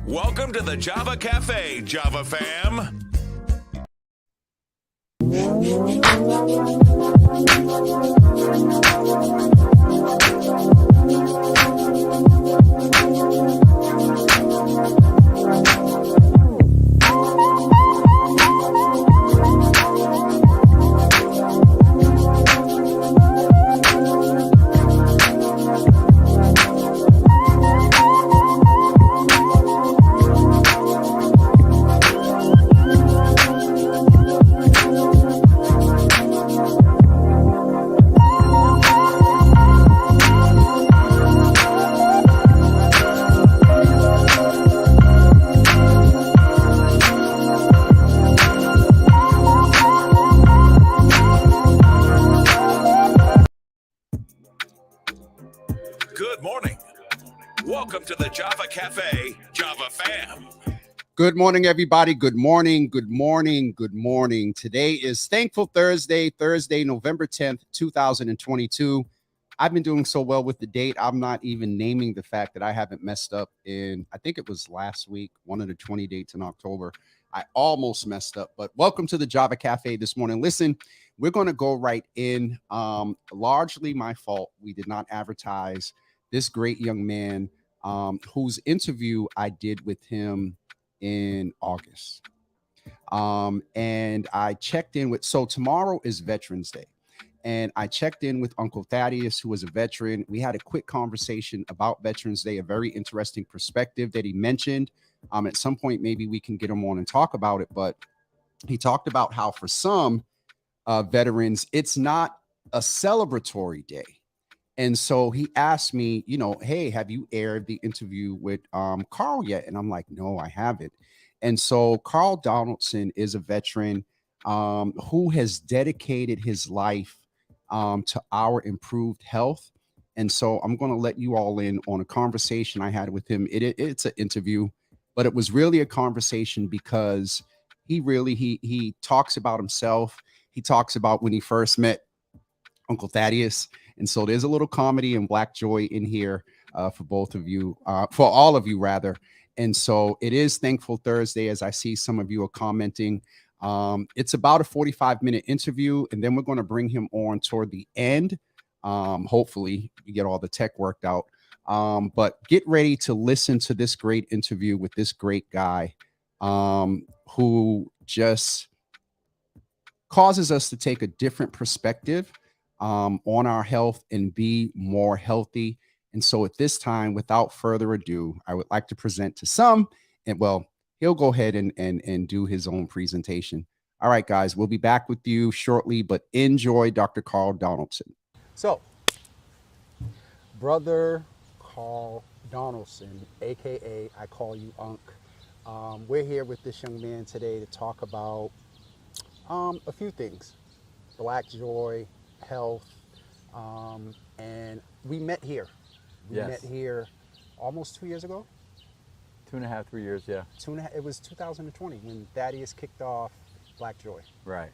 Welcome to the Java Cafe, Java fam. Good morning. Welcome to the Java Cafe, Java fam. Good morning, everybody. Good morning. Good morning. Good morning. Today is Thankful Thursday, November 10th, 2022. I've been doing so well with the date. I'm not even naming the fact that I haven't messed up in, I think it was last week, one of the 20 dates in October. I almost messed up, but welcome to the Java Cafe this morning. Listen, we're going to go right in. Largely my fault. We did not advertise this great young man whose interview I did with him in August. And I checked in with, so tomorrow is Veterans Day. And I checked in with Uncle Thaddeus, who is a veteran. We had a quick conversation about Veterans Day, a very interesting perspective that he mentioned. At some point, maybe we can get him on and talk about it. But he talked about how for some veterans, it's not a celebratory day. And so he asked me, you know, hey, have you aired the interview with Carl yet? And I'm like, no, I haven't. And so Carl Donaldson is a veteran who has dedicated his life to our improved health. And so I'm going to let you all in on a conversation I had with him. It's an interview, but it was really a conversation because he talks about himself. He talks about when he first met Uncle Thaddeus. And so there's a little comedy and black joy in here for both of you, for all of you rather. And so it is Thankful Thursday, as I see some of you are commenting. It's about a 45-minute interview, and then we're going to bring him on toward the end. Hopefully we get all the tech worked out. But get ready to listen to this great interview with this great guy who just causes us to take a different perspective on our health and be more healthy. And so at this time, without further ado, I would like to present to some, and well, he'll go ahead and do his own presentation. All right, guys, we'll be back with you shortly, but enjoy Dr. Carl Donaldson. So, Brother Carl Donaldson, AKA I call you Unc. We're here with this young man today to talk about a few things: black joy, health, and we met here. We met here almost 2 years ago. 2.5, 3 years, yeah. It was 2020 when Thaddeus kicked off Black Joy. Right.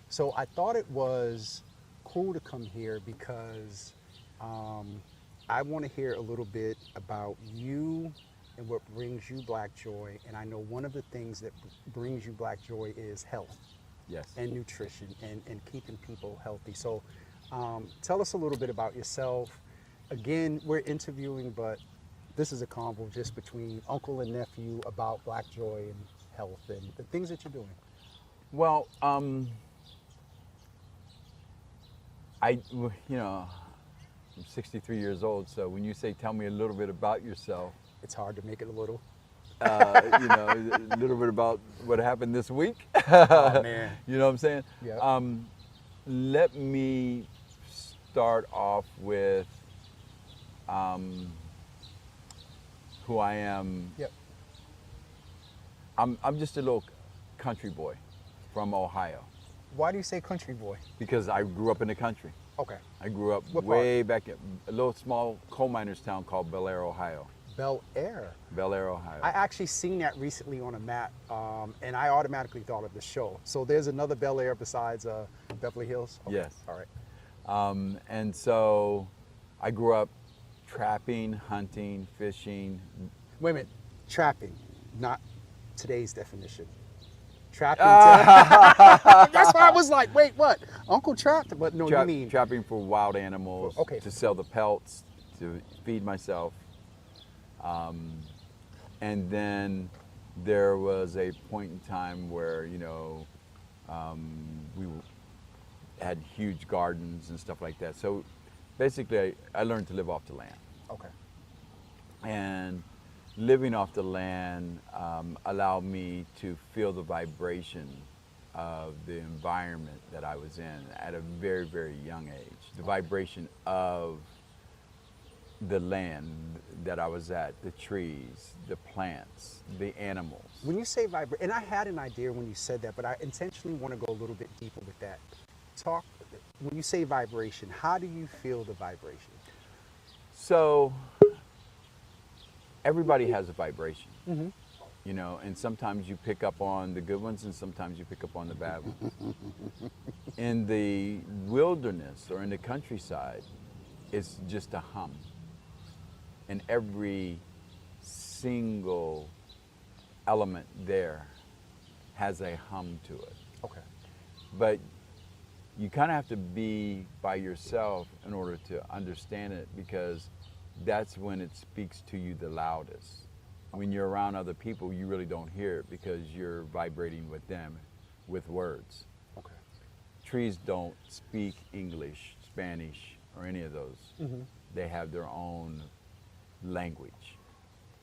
So I thought it was cool to come here because I want to hear a little bit about you and what brings you Black Joy. And I know one of the things that brings you Black Joy is health. Yes. And nutrition and keeping people healthy. So tell us a little bit about yourself. Again, we're interviewing, but this is a convo just between uncle and nephew about Black Joy and health and the things that you're doing. Well, I'm 63 years old, so when you say tell me a little bit about yourself, it's hard to make it a little. A little bit about what happened this week. Oh, man. You know what I'm saying? Yeah. Let me start off with who I am. Yep. I'm just a little country boy from Ohio. Why do you say country boy? Because I grew up in the country. Okay. I grew up What way back in a little small coal miners town called Bel Air, Ohio. Bel Air. Bel Air, Ohio. I actually seen that recently on a map, and I automatically thought of the show. So there's another Bel Air besides Beverly Hills? Okay. Yes. All right. And so I grew up trapping, hunting, fishing. Wait a minute, trapping. Not today's definition. Trapped in That's why I was like, wait, what? Uncle trapped? But no, you mean trapping for wild animals, okay, to sell the pelts, to feed myself. And then there was a point in time where, we had huge gardens and stuff like that. So basically, I learned to live off the land. okay. And living off the land allowed me to feel the vibration of the environment that I was in at a very, very young age. The vibration of the land that I was at, the trees, the plants, the animals. When you say vibrate, and I had an idea when you said that, but I intentionally want to go a little bit deeper with that. When you say vibration, how do you feel the vibration? So everybody has a vibration, and sometimes you pick up on the good ones and sometimes you pick up on the bad ones. In the wilderness or in the countryside, it's just a hum. And every single element there has a hum to it. Okay. But you kind of have to be by yourself in order to understand it, because that's when it speaks to you the loudest. When you're around other people, you really don't hear it because you're vibrating with them with words. Okay. Trees don't speak English, Spanish, or any of those. They have their own language.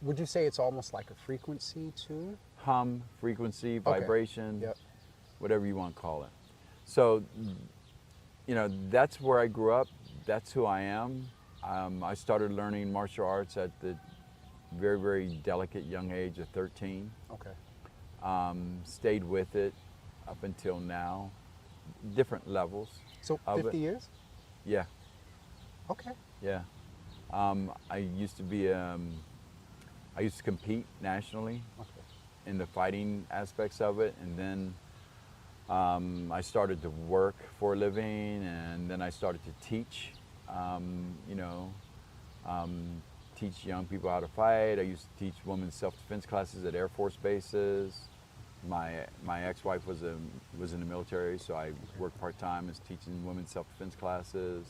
Would you say it's almost like a frequency too? Hum, frequency, vibration, Yep. whatever you want to call it. So, that's where I grew up. That's who I am. I started learning martial arts at the very, very delicate young age of 13. Okay. Stayed with it up until now, different levels. So 50 years? Yeah, Okay. yeah. I used to compete nationally Okay. in the fighting aspects of it, and then I started to work for a living, and then I started to teach. Teach young people how to fight. I used to teach women's self-defense classes at Air Force bases. My ex-wife was in the military, so I worked part-time as teaching women's self-defense classes.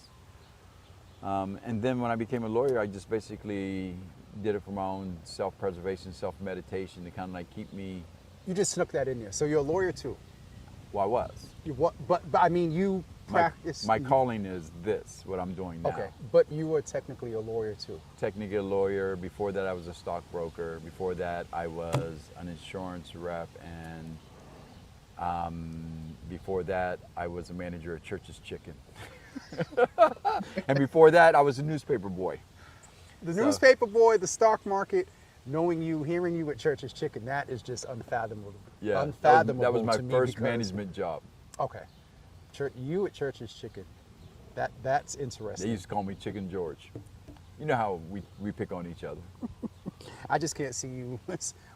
And then when I became a lawyer, I just basically did it for my own self-preservation, self-meditation to kind of like keep me. You just snuck that in there. So you're a lawyer too. Well, I was. You what? But I mean, you practice. My calling is this, what I'm doing now. Okay, but you were technically a lawyer too. Technically a lawyer. Before that, I was a stockbroker. Before that, I was an insurance rep, and before that, I was a manager at Church's Chicken. And before that, I was a newspaper boy. The newspaper boy, the stock market, knowing you, hearing you at Church's Chicken, that is just unfathomable. Yeah, unfathomable. that was my to me first because- management job. Okay, you at Church's Chicken, that's They interesting. used to call me Chicken George. You know how we pick on each other. I just can't see you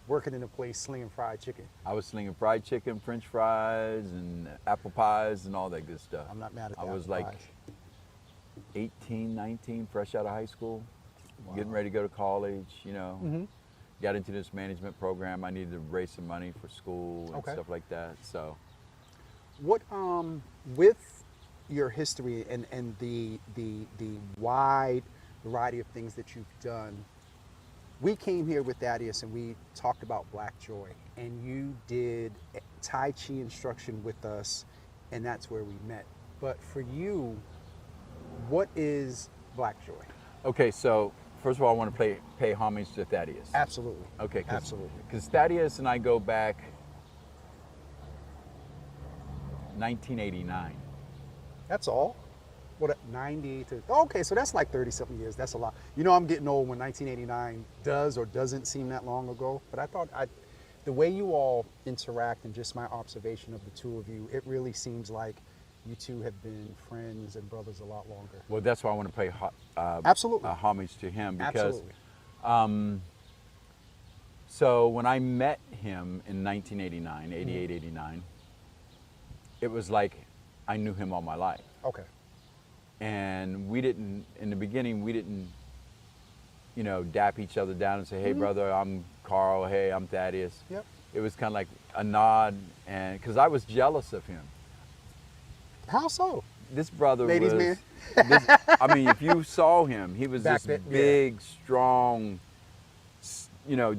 working in a place slinging fried chicken. I was slinging fried chicken, French fries, and apple pies, and all that good stuff. I'm not mad at that. I was like 18, 19, fresh out of high school, getting ready to go to college, Got into this management program. I needed to raise some money for school and stuff like that. So, what with your history and the wide variety of things that you've done, we came here with Thaddeus and we talked about Black Joy, and you did Tai Chi instruction with us, and that's where we met. But for you, what is Black Joy? okay, so first of all, I want to pay homage to Thaddeus. Absolutely. Okay, Absolutely. Because Thaddeus and I go back 1989. That's all? What, 90 to, okay, so that's like 30 something years. That's a lot. I'm getting old when 1989 does or doesn't seem that long ago, but I thought the way you all interact and just my observation of the two of you, it really seems like you two have been friends and brothers a lot longer. Well, that's why I want to pay Absolutely. homage to him, because Absolutely. so when I met him in 1989, 88, 89, it was like I knew him all my life. Okay. And in the beginning, we didn't, dap each other down and say, hey, brother, I'm Carl, hey, I'm Thaddeus. Yep. It was kind of like a nod, and because I was jealous of him. How so? This brother Ladies' was. man? I mean, if you saw him, he was Back this then, yeah. big, strong,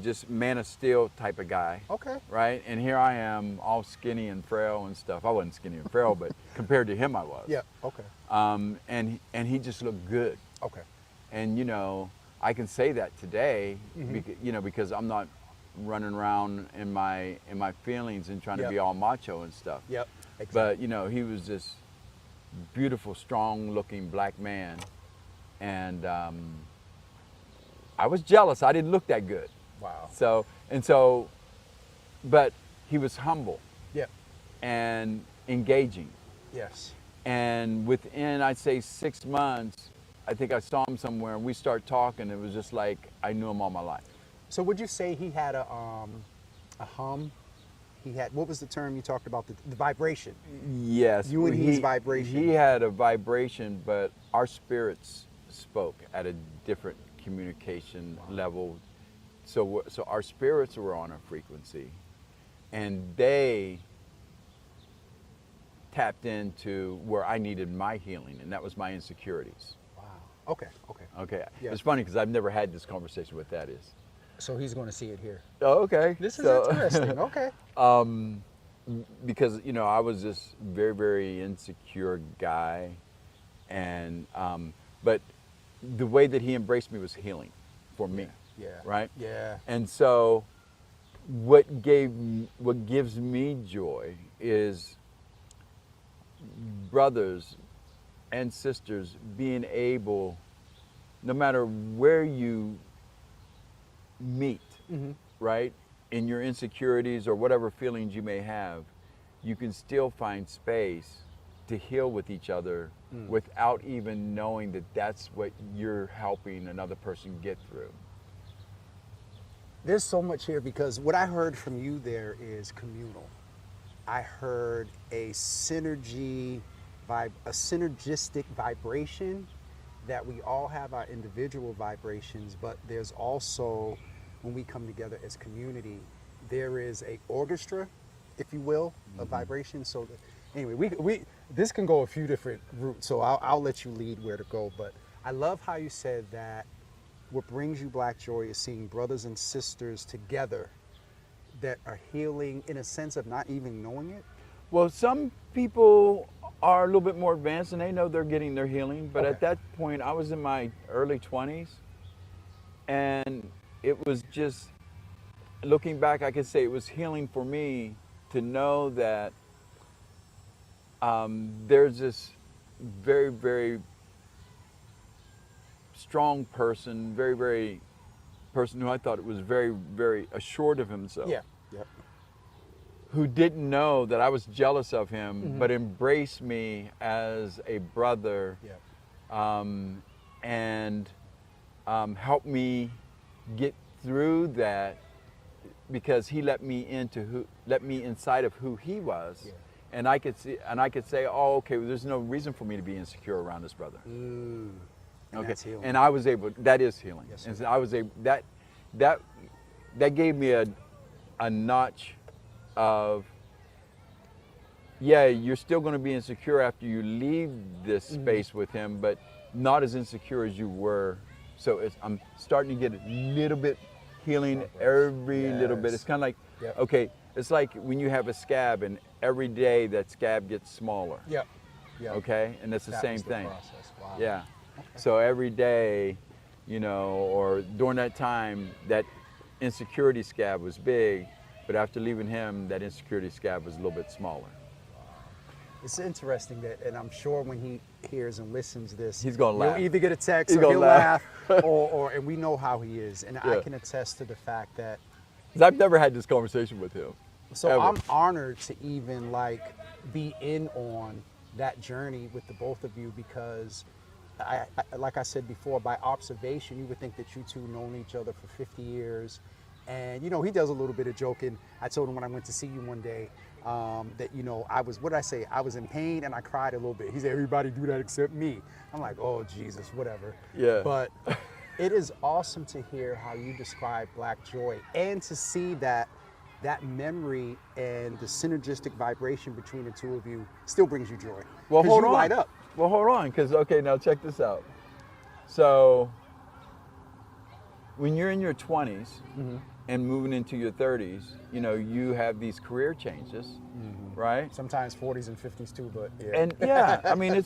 just man of steel type of guy. Okay. Right? And here I am, all skinny and frail and stuff. I wasn't skinny and frail, but compared to him, I was. Yeah. Okay. And he just looked good. Okay. And I can say that today, Mm-hmm. because I'm not running around in my feelings and trying to Yep. be all macho and stuff. Yep. Exactly. But he was this beautiful, strong-looking black man, and I was jealous. I didn't look that good. Wow. So, but he was humble Yep. and engaging. Yes. And within, I'd say, 6 months, I think I saw him somewhere, and we started talking. It was just like I knew him all my life. So would you say he had a hum? He had, what was the term you talked about? The vibration. Yes. You and his vibration. He had a vibration, but our spirits spoke at a different communication level. So our spirits were on a frequency, and they tapped into where I needed my healing, and that was my insecurities. Wow. Okay. Okay. Okay. Yeah. It's funny because I've never had this conversation with Thaddeus. So he's going to see it here. Oh, okay. This is interesting. Okay. Because I was this very, very insecure guy, and but the way that he embraced me was healing for me. Yeah. Right. Yeah. And so, what gives me joy is brothers and sisters being able, no matter where you meet, right, in your insecurities or whatever feelings you may have, you can still find space to heal with each other without even knowing that that's what you're helping another person get through. There's so much here because what I heard from you there is communal. I heard a synergistic vibration, that we all have our individual vibrations, but there's also, when we come together as community, there is a orchestra, if you will, of vibration. So anyway, we this can go a few different routes, so I'll let you lead where to go. But I love how you said that what brings you black joy is seeing brothers and sisters together that are healing in a sense of not even knowing it. Well, some people are a little bit more advanced and they know they're getting their healing, but at that point I was in my early 20s, and it was just, looking back, I could say it was healing for me to know that there's this very, very strong person, very, very person who I thought was very, very assured of himself. Yeah. Yep. Who didn't know that I was jealous of him, but embraced me as a brother, and helped me get through that, because he let me inside of who he was, and I could say, oh, okay, well, there's no reason for me to be insecure around this brother. And Okay, that's healing. and I was able. That is healing. Yes, and sir. so I was able. That gave me a notch of, yeah, you're still going to be insecure after you leave this space with him, but not as insecure as you were. So I'm starting to get a little bit healing every little bit. It's kind of like, okay, it's like when you have a scab, and every day that scab gets smaller. Yep. Okay, and it's the That same was the thing. process. Wow. Yeah. So every day, or during that time, that insecurity scab was big, but after leaving him, that insecurity scab was a little bit smaller. It's interesting that, and I'm sure when he hears and listens to this, He's gonna laugh. He'll either get a text He's or gonna he'll laugh. or and we know how he is, and I Yeah. can attest to the fact that. 'Cause I've never had this conversation with him. So ever. I'm honored to even be in on that journey with the both of you, because I like I said before, by observation, you would think that you two known each other for 50 years. And he does a little bit of joking. I told him when I went to see you one day that I was, what did I say? I was in pain and I cried a little bit. He said, everybody do that except me. I'm like, oh Jesus, whatever. Yeah. But It is awesome to hear how you describe Black Joy and to see that memory and the synergistic vibration between the two of you still brings you joy. Well, 'Cause hold you on. light up. Well, hold on, because, okay, now check this out. So, when you're in your 20s and moving into your 30s, you know, you have these career changes, right? Sometimes 40s and 50s too, but yeah. And yeah, I mean,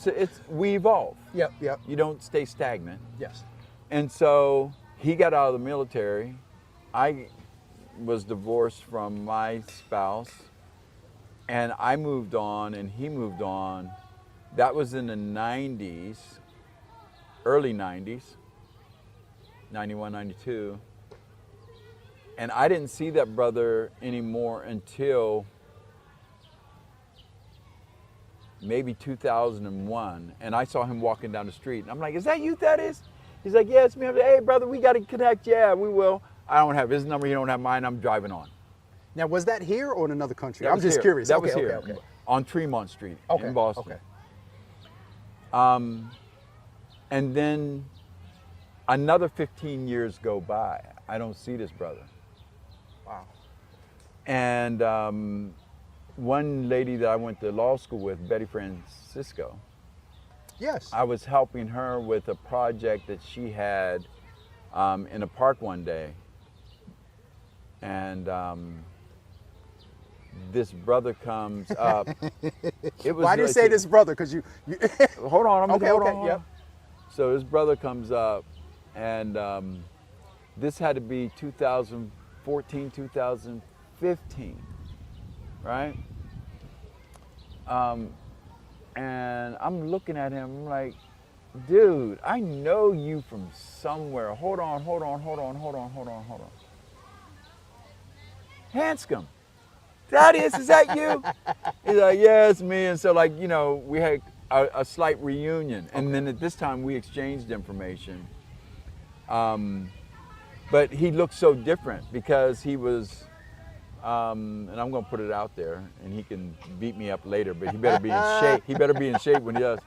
we evolve. Yep. You don't stay stagnant. Yes. And so he got out of the military. I was divorced from my spouse, and I moved on and he moved on. That was in the 90s, early 90s, 91, 92. And I didn't see that brother anymore until maybe 2001. And I saw him walking down the street. And I'm like, is that you, Thaddeus? He's like, yeah, it's me. I'm like, hey, brother, we got to connect. Yeah, we will. I don't have his number. He don't have mine. I'm driving on. Now, was that here or in another country? That I'm was just here. curious. That Okay, was here okay. on Tremont Street Okay, in Boston. okay. And then another 15 years go by. I don't see this brother. Wow. And one lady that I went to law school with, Betty Francisco, Yes. I was helping her with a project that she had in a park one day. And this brother comes up. It was Why do you like say this brother? Because you Hold on. Okay, hold okay, on. yep. So his brother comes up, and this had to be 2014, 2015, right? And I'm looking at him, I'm like, dude, I know you from somewhere. Hold on. Hanscom, Thaddeus, is that you? He's like, yeah, it's me. And so, like, you know, we had a slight reunion. And then at this time, we exchanged information. But he looked so different because he was, and I'm going to put it out there, and he can beat me up later, but he better be in shape. He better be in shape when he does.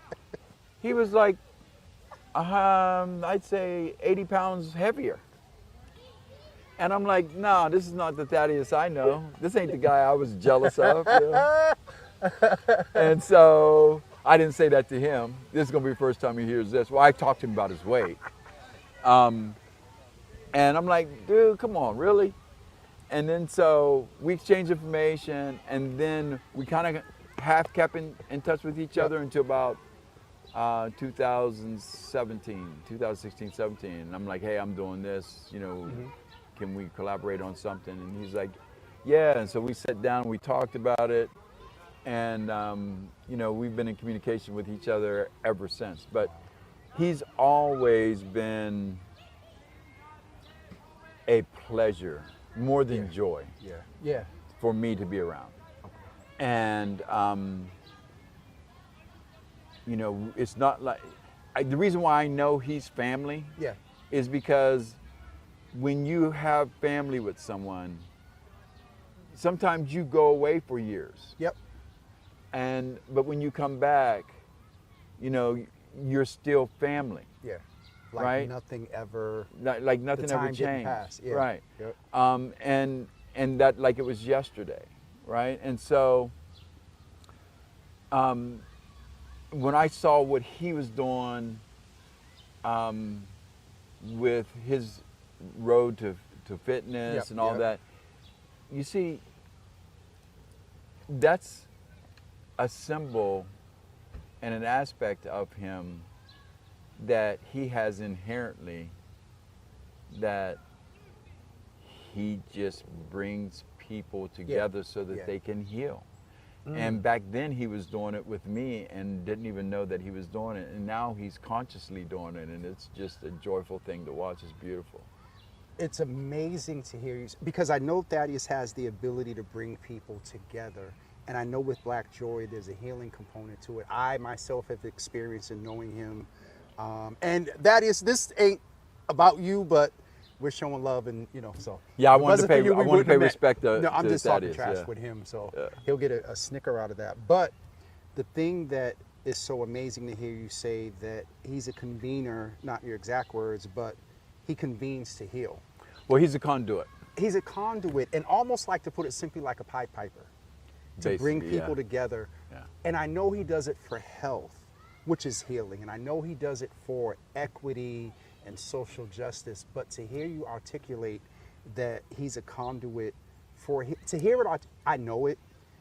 He was like, I'd say 80 pounds heavier. And I'm like, no, this is not the Thaddeus I know. This ain't the guy I was jealous of. You know? And so I didn't say that to him. This is going to be the first time he hears this. Well, I talked to him about his weight. And I'm like, dude, come on, really? And then so we exchanged information, and then we kind of half kept in touch with each other until about 2016, 17. And I'm like, hey, I'm doing this, you know, can we collaborate on something? And he's like, yeah. And so we sat down, we talked about it, and you know, we've been in communication with each other ever since. But he's always been a pleasure, more than joy, Yeah. for me to be around. And you know, it's not like the reason why I know he's family Yeah. is because when you have family with someone, sometimes you go away for years. Yep. But when you come back, you know, you're still family. Yeah. Like Right? nothing ever. Like nothing The ever time didn't changed. pass, yeah. Right. Yep. And that like it was yesterday, right? And so when I saw what he was doing with his road to fitness Yep, and all yep. that, you see, that's a symbol and an aspect of him that he has inherently, that he just brings people together so that yeah. they can heal. And back then he was doing it with me and didn't even know that he was doing it. And now he's consciously doing it, and it's just a joyful thing to watch. It's beautiful. It's amazing to hear you, because I know Thaddeus has the ability to bring people together. And I know with Black Joy, there's a healing component to it. I myself have experienced in knowing him. And Thaddeus, this ain't about you, but we're showing love, and you know, so Yeah, I if it wanted to wasn't pay. for you, I we want to wouldn't pay have met. respect to. No, I'm to just talking Thaddeus, trash yeah. with him, so Yeah. he'll get a snicker out of that. But the thing that is so amazing to hear you say that he's a convener, not your exact words, but he convenes to heal. Well, he's a conduit. He's a conduit, and almost like, to put it simply, like a Pied Piper, to bring Basically, people together. Yeah. And I know he does it for health, which is healing, and I know he does it for equity and social justice. But to hear you articulate that he's a conduit to hear it, I know it,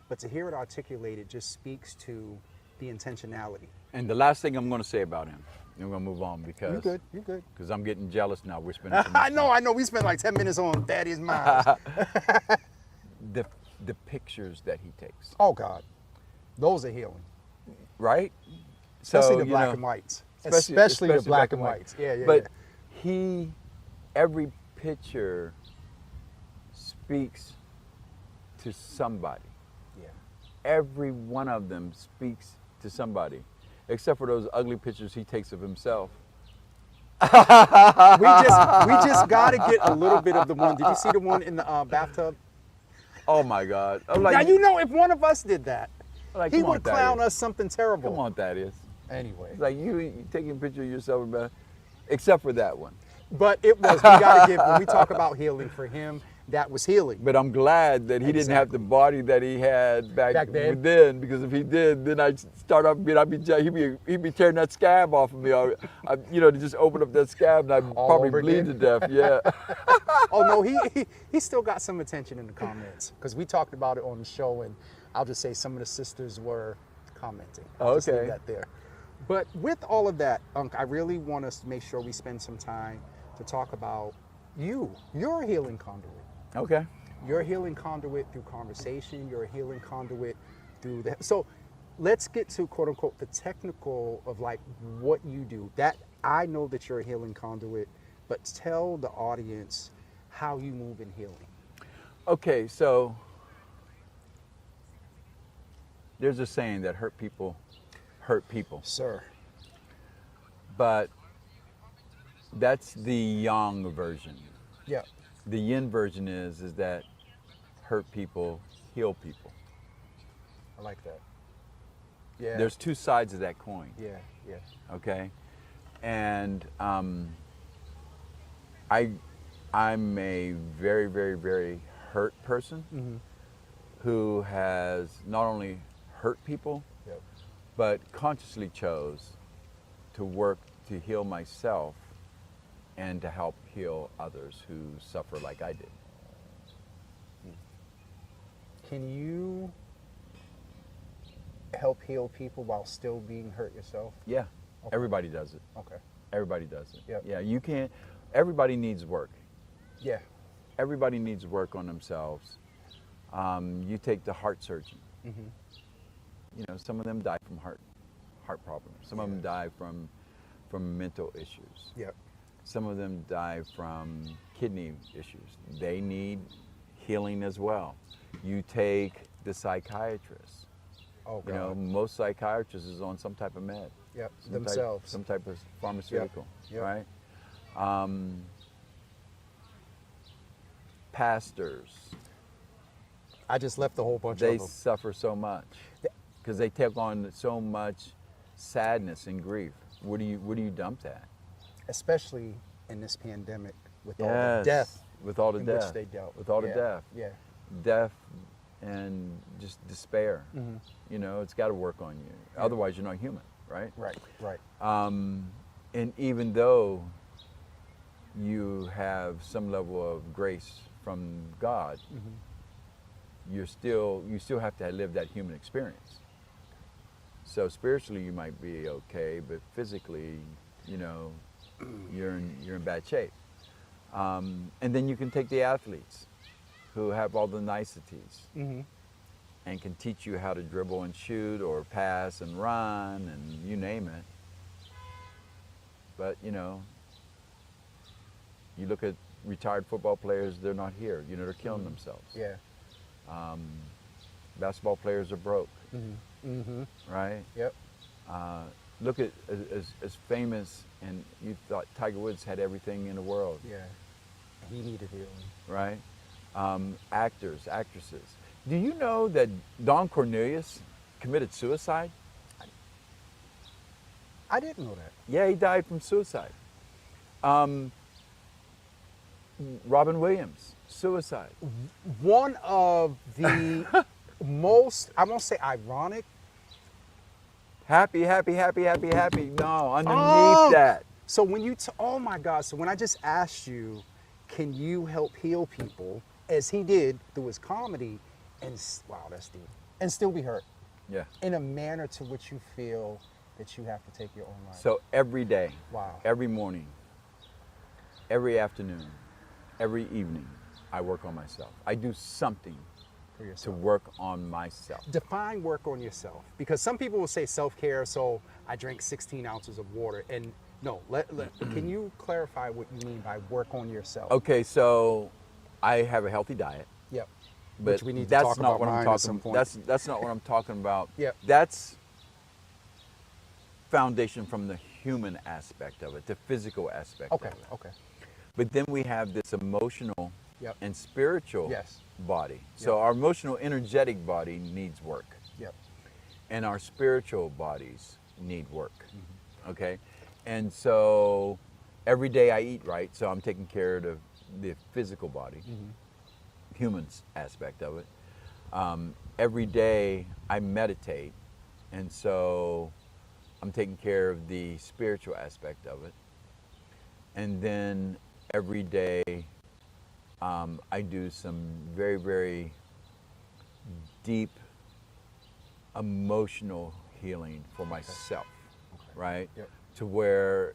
but to hear it articulated just speaks to the intentionality. And the last thing I'm going to say about him, and we're going to move on because You're good. Because I'm getting jealous now. We're spending. So much I know. We spent like 10 minutes on Thaddeus Miles. The pictures that he takes, Oh God, those are healing, right? especially So, the you black know, and whites. especially Especially the black and whites. Yeah. But every picture speaks to somebody. Yeah. Every one of them speaks to somebody, except for those ugly pictures he takes of himself. We just got to get a little bit of the one. Did you see the one in the bathtub? Oh my God! I'm like, Now you know, if one of us did that, like, he come on, would clown Thaddeus. us something terrible. Come on, Thaddeus. Anyway, It's like you taking a picture of yourself, man, except for that one. but it was. We got to give. When we talk about healing for him, that was healing. But I'm glad that he didn't have the body that he had back then, because if he did, then I'd start up, he'd be tearing that scab off of me, or to just open up that scab and I'd probably bleed to death. Yeah. Oh no, he still got some attention in the comments, because we talked about it on the show, and I'll just say some of the sisters were commenting. I'll just leave that there. But with all of that, Unc, I really want us to make sure we spend some time to talk about you. You're a healing conduit. Okay. You're a healing conduit through conversation. You're a healing conduit through that. So let's get to, quote unquote, the technical of like what you do. That I know that you're a healing conduit, but tell the audience how you move in healing. Okay, so there's a saying that hurt people hurt people. Sir. But that's the yang version. Yeah. The yin version is that hurt people heal people. I like that. Yeah. There's two sides of that coin. Yeah. Okay, and I'm a very, very, very hurt person who has not only hurt people, but consciously chose to work to heal myself and to help heal others who suffer like I did. Can you help heal people while still being hurt yourself? Yeah, Okay. everybody does it. Okay. Everybody does it. Yep. Yeah, you can't. Everybody needs work. Yeah. Everybody needs work on themselves. You take the heart surgeon. Some of them die from heart problems. Some of them die from mental issues. Yep. Some of them die from kidney issues. They need healing as well. You take the psychiatrist. Oh God. Most psychiatrists is on some type of med. Yep. Themselves. Some type of pharmaceutical, Yep. right? Pastors. I just left a whole bunch They of them. suffer so much because they take on so much sadness and grief. Where do you dump that? Especially in this pandemic with all the death with all the in death, which they dealt. with all the death, Yeah. death, and just despair. It's got to work on you. Otherwise, you're not human, right? Right. And even though you have some level of grace from God, you still have to live that human experience. So spiritually you might be okay, but physically, you're in bad shape. And then you can take the athletes who have all the niceties and can teach you how to dribble and shoot or pass and run and you name it. But you look at retired football players, they're not here. They're killing themselves. Yeah. Basketball players are broke, right? Yep. Look at as famous, and you thought Tiger Woods had everything in the world, Yeah. He needed healing. right? Actors, actresses. Do you know that Don Cornelius committed suicide? I didn't know that. Yeah, he died from suicide. Robin Williams, suicide. One of the most, I won't say ironic. Happy, happy, happy, happy, happy. No, underneath Oh! that. So when you, oh my God, so when I just asked you, can you help heal people, as he did through his comedy, and wow, that's deep, and still be hurt Yeah. in a manner to which you feel that you have to take your own life. So every day, Wow. every morning, every afternoon, every evening, I work on myself. I do something For to yourself. work on myself. Define work on yourself, because some people will say self-care, so I drink 16 ounces of water, and no, can you clarify what you mean by work on yourself? Okay, so I have a healthy diet. Yep. But Which we need to that's talk not about what I'm mine talking at some point. That's not what I'm talking about. Yep. That's foundation from the human aspect of it, the physical aspect Okay, of it. okay. But then we have this emotional Yep. and spiritual Yes. body. So Yep. our emotional energetic body needs work. Yep. And our spiritual bodies need work. Mm-hmm. Okay? And so every day I eat right, so I'm taking care of the physical body, Mm-hmm. humans aspect of it. Every day I meditate, and so I'm taking care of the spiritual aspect of it. And then every day I do some very, very deep emotional healing for myself, right? Yep. To where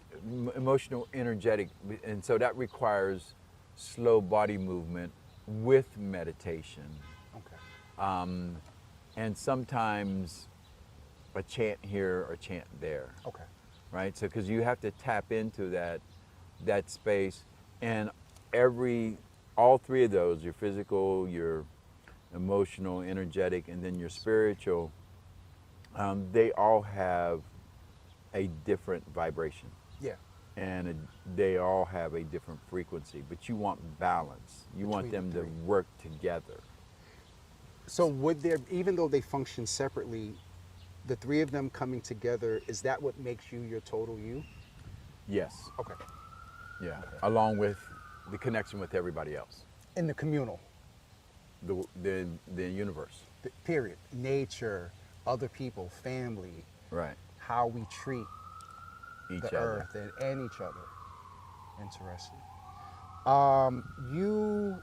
emotional, energetic, and so that requires slow body movement with meditation, Okay. and sometimes a chant here or chant there, Okay. right? So because you have to tap into that space, and all three of those, your physical, your emotional, energetic, and then your spiritual, they all have a different vibration, Yeah. and they all have a different frequency, but you want balance. You want Between them the to three. work together. So would there, even though they function separately, the three of them coming together, is that what makes you your total you? Yes, Okay. yeah, along with the connection with everybody else, In the communal, the universe, period. Nature, other people, family, right? how we treat Each the other. earth and each other. Interesting.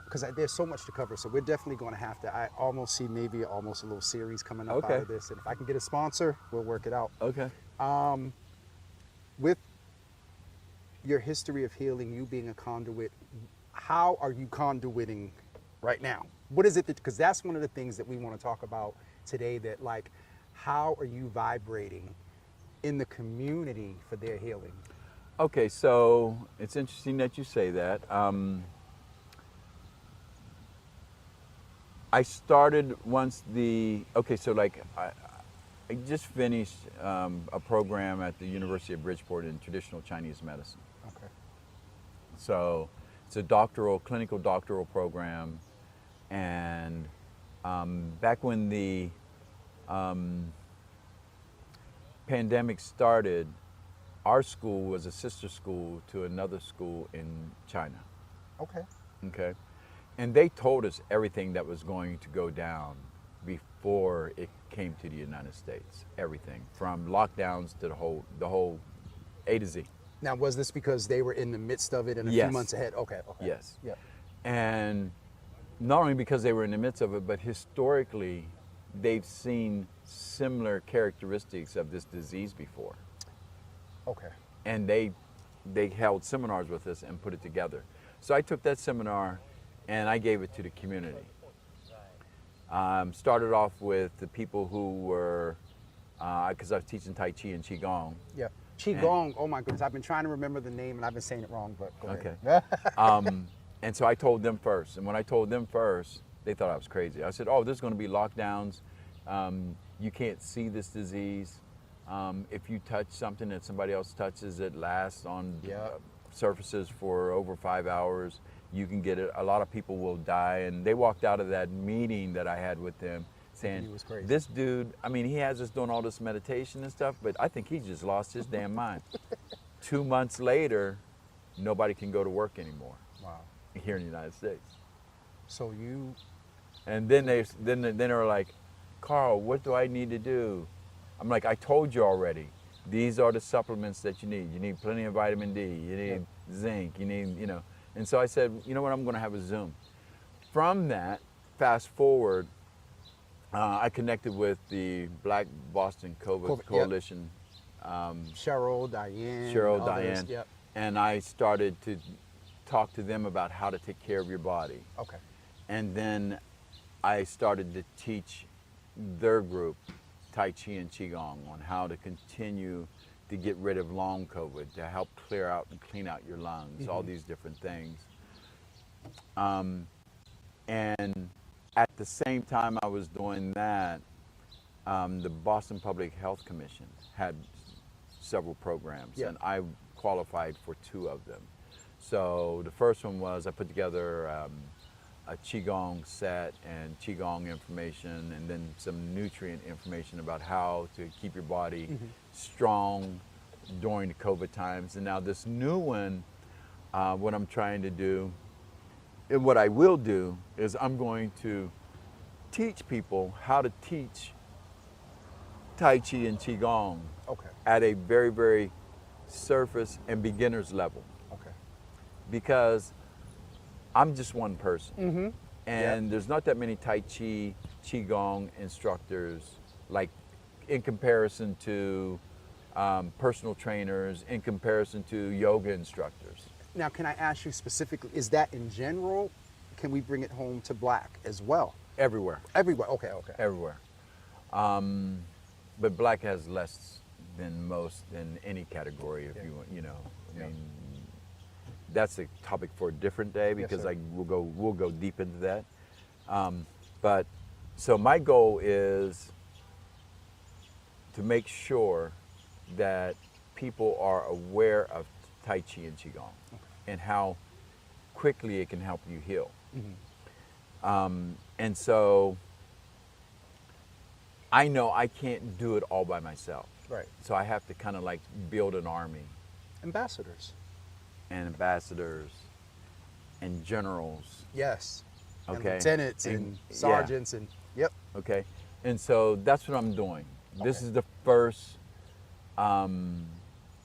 Because there's so much to cover, so we're definitely going to have to. I almost see maybe almost a little series coming up Okay. out of this, and if I can get a sponsor, we'll work it out. Okay. With your history of healing, you being a conduit, how are you conduiting right now? What is it that, because that's one of the things that we want to talk about today, that like, how are you vibrating in the community for their healing? Okay, so it's interesting that you say that. I started once so like I just finished a program at the University of Bridgeport in traditional Chinese medicine. Okay. So it's a clinical doctoral program. And back when the pandemic started, our school was a sister school to another school in China. Okay. Okay. And they told us everything that was going to go down before it came to the United States. Everything from lockdowns to the whole A to Z. Now, was this because they were in the midst of it and a few Yes. months ahead? Okay. Okay. Yes. Yeah. And not only because they were in the midst of it, but historically, they've seen similar characteristics of this disease before. Okay. And they held seminars with us and put it together. So I took that seminar and I gave it to the community. Started off with the people who were, because I was teaching Tai Chi and Qigong. Yeah. Qigong. Oh my goodness, I've been trying to remember the name and I've been saying it wrong, but go ahead. Okay. And so I told them first. And when I told them first, they thought I was crazy. I said, oh, there's going to be lockdowns. You can't see this disease. If you touch something that somebody else touches, it lasts on surfaces for over 5 hours. You can get it. A lot of people will die. And they walked out of that meeting that I had with them saying, He was crazy. this dude, I mean, he has us doing all this meditation and stuff, but I think he just lost his damn mind. 2 months later, nobody can go to work anymore. Wow. here in the United States. So you, And then they were like, Carl, what do I need to do? I'm like, I told you already. These are the supplements that you need. You need plenty of vitamin D. You need zinc. You need, you know. And so I said, you know what? I'm going to have a Zoom. From that, fast forward, I connected with the Black Boston COVID Coalition. Cheryl, Diane. Cheryl, others, Diane. Yep. And I started to talk to them about how to take care of your body. Okay. And then I started to teach their group Tai Chi and Qigong on how to continue to get rid of long COVID, to help clear out and clean out your lungs, all these different things. And at the same time I was doing that, the Boston Public Health Commission had several programs, and I qualified for 2 of them. So the first one was I put together a Qigong set and Qigong information, and then some nutrient information about how to keep your body strong during the COVID times. And now this new one, what I'm trying to do, and what I will do, is I'm going to teach people how to teach Tai Chi and Qigong at a very, very surface and beginner's level. Because I'm just one person. And there's not that many Tai Chi, Qigong instructors, like in comparison to personal trainers, in comparison to yoga instructors. Now, can I ask you specifically, is that in general? Can we bring it home to Black as well? Everywhere. Everywhere, okay. Everywhere. But Black has less than most in any category, if you want, you know. I mean, that's a topic for a different day, because we'll go deep into that. But so my goal is to make sure that people are aware of Tai Chi and Qigong and how quickly it can help you heal. And so I know I can't do it all by myself. Right. So I have to kind of like build an army. Ambassadors. And ambassadors and generals. Yes. Okay. And lieutenants and sergeants and Okay. And so that's what I'm doing. This is the first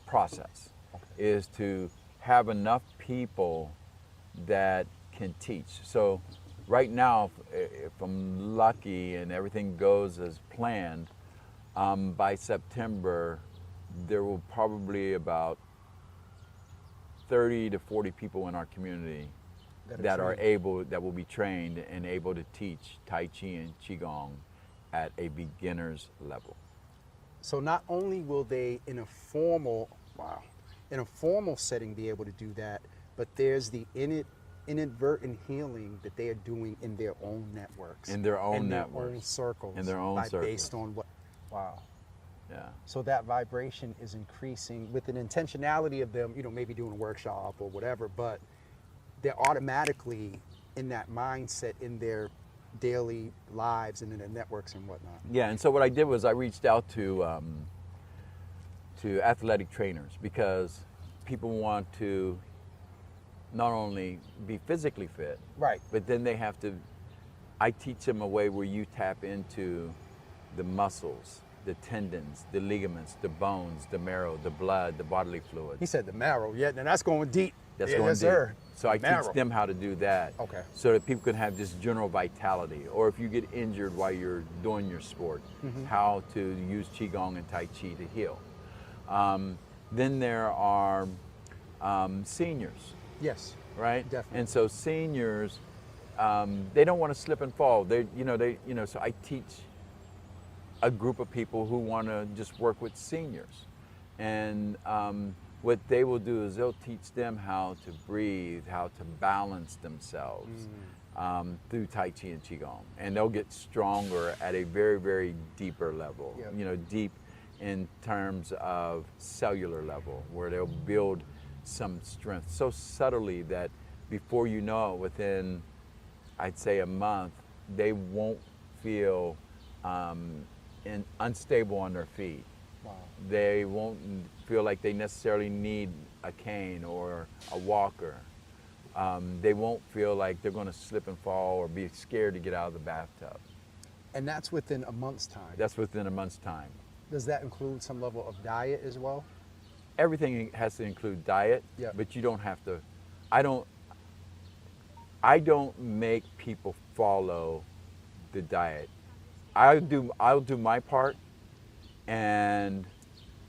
process, is to have enough people that can teach. So right now, if I'm lucky and everything goes as planned, by September, there will probably about 30 to 40 people in our community that will be trained and able to teach Tai Chi and Qigong at a beginner's level. So not only will they in a formal setting be able to do that, but there's the inadvertent healing that they are doing in their own networks. In their own Their own circles. In their own circles. Based on what, Yeah. So that vibration is increasing with an intentionality of them, maybe doing a workshop or whatever, but they're automatically in that mindset in their daily lives and in their networks and whatnot. Yeah, and so what I did was I reached out to athletic trainers, because people want to not only be physically fit, right, but then I teach them a way where you tap into the muscles, the tendons, the ligaments, the bones, the marrow, the blood, the bodily fluids. He said the marrow, and that's going deep. That's going deep. Sir. So I teach them how to do that, so that people can have just general vitality. Or if you get injured while you're doing your sport, how to use Qigong and Tai Chi to heal. Then there are seniors. Yes. Right. Definitely. And so seniors, they don't want to slip and fall. So I teach a group of people who want to just work with seniors, and what they will do is they'll teach them how to breathe, how to balance themselves through Tai Chi and Qigong, and they'll get stronger at a very, very deeper level. Deep in terms of cellular level, where they'll build some strength so subtly that before you know it, within, I'd say, a month, they won't feel unstable on their feet. Wow. They won't feel like they necessarily need a cane or a walker. They won't feel like they're going to slip and fall or be scared to get out of the bathtub. And that's within a month's time. That's within a month's time. Does that include some level of diet as well? Everything has to include diet, Yeah. but you don't have to. I don't make people follow the diet. I'll do my part, and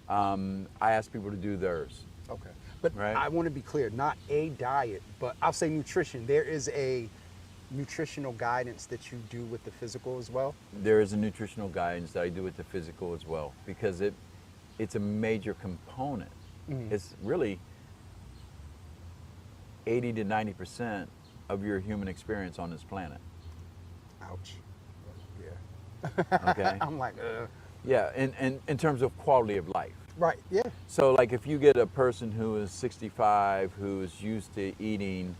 I ask people to do theirs. Okay. But Right. I want to be clear, not a diet, but I'll say nutrition. There is a nutritional guidance that you do with the physical as well. There is a nutritional guidance that I do with the physical as well, because it's a major component. It's really 80 to 90% of your human experience on this planet. Ouch. Yeah. Okay. I'm like, Yeah, and in terms of quality of life. right. Yeah. So like if you get a person who is 65 who is used to eating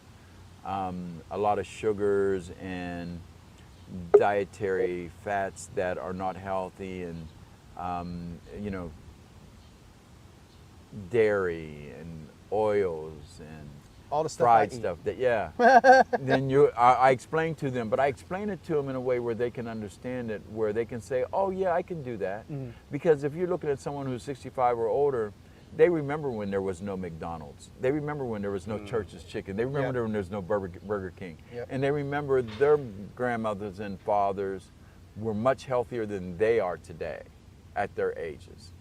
a lot of sugars and dietary fats that are not healthy, and you know, dairy and oils and All the stuff fried I eat. stuff that, yeah. Then I explain to them, but I explain it to them in a way where they can understand it, where they can say, oh yeah, I can do that. Because if you're looking at someone who's 65 or older, they remember when there was no McDonald's. They remember when there was no Church's Chicken. They remember Yeah. when there was no Burger King. Yep. And they remember their grandmothers and fathers were much healthier than they are today at their ages.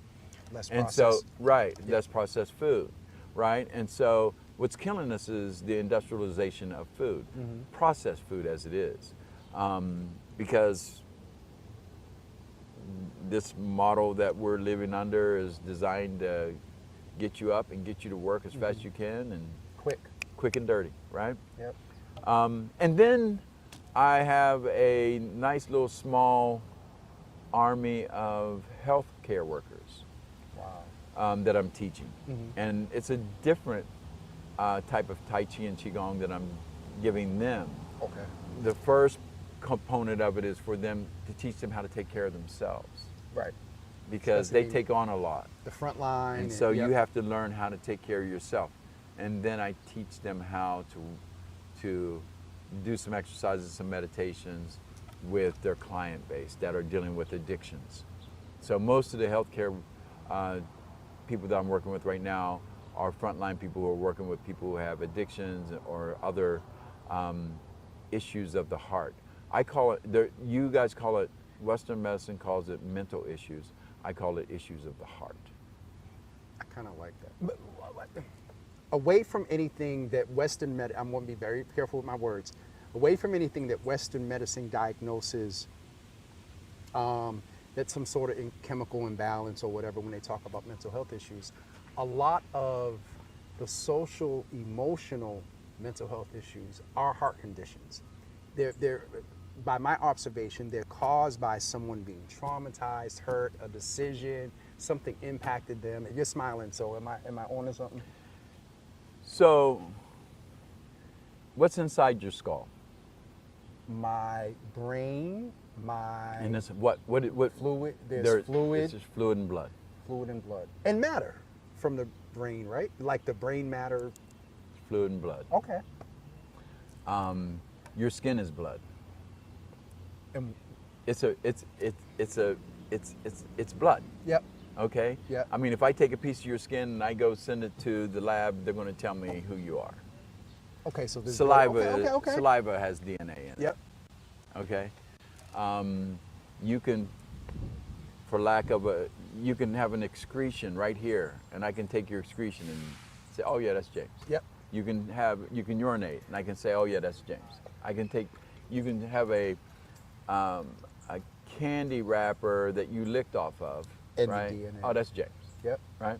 Less And processed. so, right, less processed food, right? And so what's killing us is the industrialization of food, processed food as it is. Because this model that we're living under is designed to get you up and get you to work as fast as you can, and quick and dirty, right? Yep. And then I have a nice little small army of healthcare workers Wow. that I'm teaching. And it's a different type of Tai Chi and Qigong that I'm giving them. Okay. The first component of it is for them to teach them how to take care of themselves, Right. because they take on a lot. The front line. And so yep. you have to learn how to take care of yourself. And then I teach them how to do some exercises, some meditations with their client base that are dealing with addictions. So most of the healthcare people that I'm working with right now are frontline people who are working with people who have addictions or other issues of the heart. I call it, you guys call it, Western medicine calls it mental issues. I call it issues of the heart. I kind of like that. But away from anything that Western medicine, I'm going to be very careful with my words. Away from anything that Western medicine diagnoses, that's some sort of chemical imbalance or whatever when they talk about mental health issues. A lot of the social, emotional mental health issues are heart conditions. They're, by my observation, they're caused by someone being traumatized, hurt, a decision, something impacted them. And you're smiling, so am I on to something? So, what's inside your skull? My brain, my And this, what fluid. There's fluid, It's just fluid and blood. fluid and blood, and matter from the brain, right? Like the brain matter. Fluid and blood. Okay. Your skin is blood. And It's blood. yep. Okay. Yeah. I mean, if I take a piece of your skin and I go send it to the lab, they're going to tell me who you are. Okay. So there's Saliva. Okay. Saliva has DNA in it. Yep. Okay. You can, for lack of a, you can have an excretion right here, and I can take your excretion and say, oh yeah, that's James. Yep. You can urinate, and I can say, oh yeah, that's James. You can have a candy wrapper that you licked off of, And the right? DNA. Oh, that's James, Yep. right?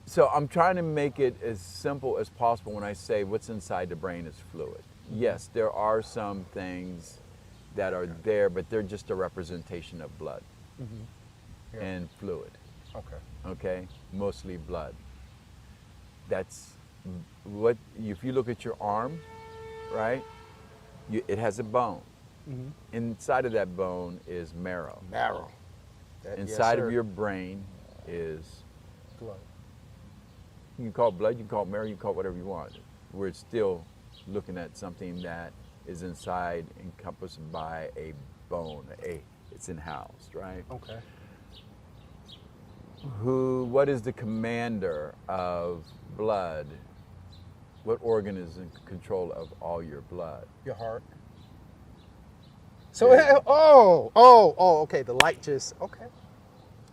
So I'm trying to make it as simple as possible when I say what's inside the brain is fluid. Yes, there are some things that are there, but they're just a representation of blood Yeah. and fluid. Okay. Okay, mostly blood. That's what, if you look at your arm, right, it has a bone. Inside of that bone is marrow. Marrow. Yes, Inside sir. of your brain is, blood. you can call it blood, you can call it marrow, you can call it whatever you want. we're still looking at something that is inside, encompassed by a bone. It's in-house, right? Okay. What is the commander of blood? What organ is in control of all your blood? Your heart. So, Yeah. okay. The light just, okay.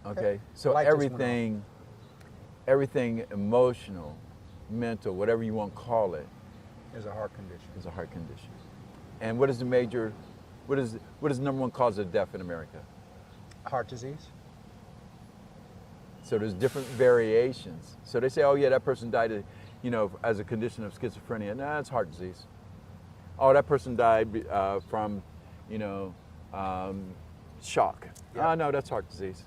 Okay, so Light just went off. everything emotional, mental, whatever you want to call it, There's a heart condition. is a heart condition. And what is the number one cause of death in America? Heart disease. So there's different variations. So they say, oh yeah, that person died of, as a condition of schizophrenia. No, it's heart disease. Oh, that person died from, shock. Yeah. Oh no, that's heart disease.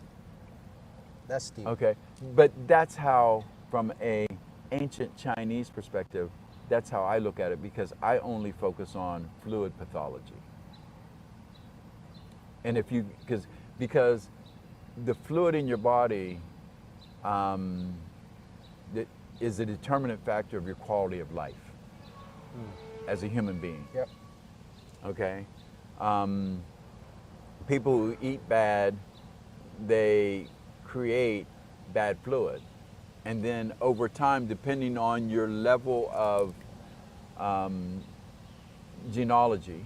That's deep. Okay, but that's how, from a ancient Chinese perspective, that's how I look at it, because I only focus on fluid pathology. And because the fluid in your body that is a determinant factor of your quality of life as a human being. Yep. Okay, people who eat bad, they create bad fluid, and then over time, depending on your level of genealogy,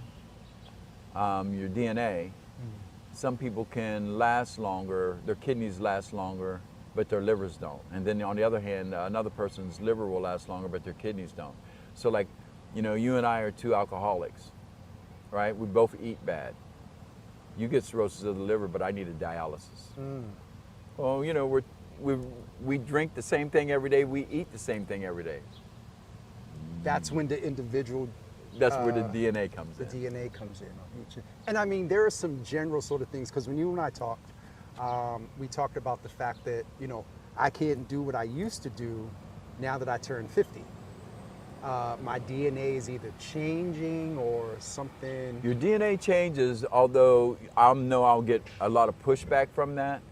your DNA, some people can last longer, their kidneys last longer, but their livers don't. And then on the other hand, another person's liver will last longer, but their kidneys don't. So like, you and I are two alcoholics, right? We both eat bad. You get cirrhosis of the liver, but I need a dialysis. Well, we drink the same thing every day. We eat the same thing every day. That's when the individual. That's where the DNA comes in. The DNA comes in. And I mean, there are some general sort of things, because when you and I talked, we talked about the fact that, I can't do what I used to do now that I turned 50. My DNA is either changing or something. Your DNA changes, although I know I'll get a lot of pushback from that.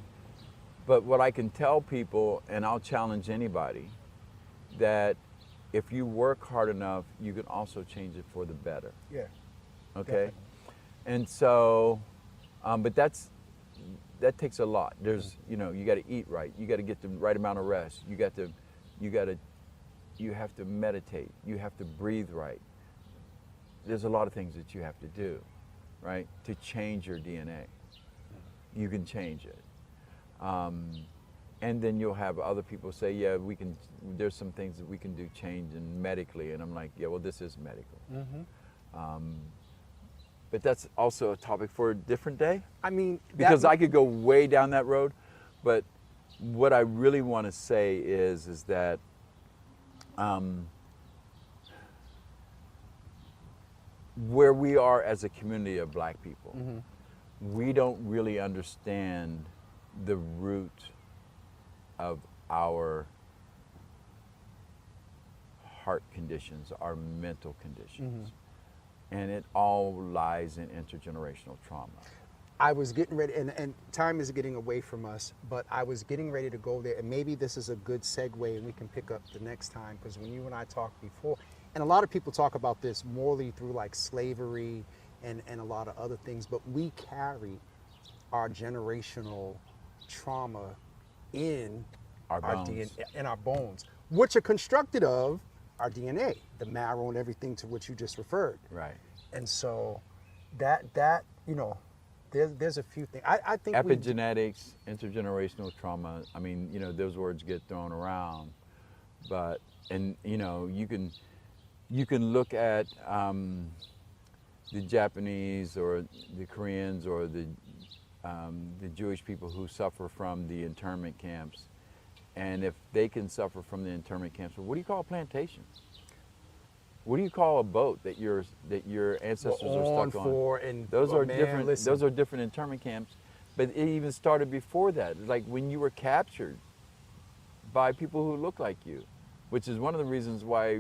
But what I can tell people, and I'll challenge anybody, that if you work hard enough, you can also change it for the better. Yeah. Okay? Definitely. And so, but that takes a lot. There's, you got to eat right. You got to get the right amount of rest. You have to meditate. You have to breathe right. There's a lot of things that you have to do, right, to change your DNA. You can change it. And then you'll have other people say, yeah, there's some things that we can do change in medically. And I'm like, yeah, well, this is medical. But that's also a topic for a different day. I mean, because I could go way down that road. But what I really want to say is that where we are as a community of Black people, we don't really understand the root of our heart conditions, our mental conditions. And it all lies in intergenerational trauma. I was getting ready, and time is getting away from us, but I was getting ready to go there, and maybe this is a good segue and we can pick up the next time, because when you and I talked before, and a lot of people talk about this morally through like slavery and a lot of other things, but we carry our generational trauma in Our bones. DNA, in our bones, which are constructed of our DNA, the marrow and everything to which you just referred. Right. And so that there's a few things. I think Epigenetics, intergenerational trauma. I mean, those words get thrown around, but you can look at the Japanese or the Koreans or the Jewish people who suffer from the internment camps, and if they can suffer from the internment camps, what do you call a plantation? What do you call a boat that your ancestors are stuck on? Those are different. Listen. Those are different internment camps, but it even started before that. Like when you were captured by people who look like you, which is one of the reasons why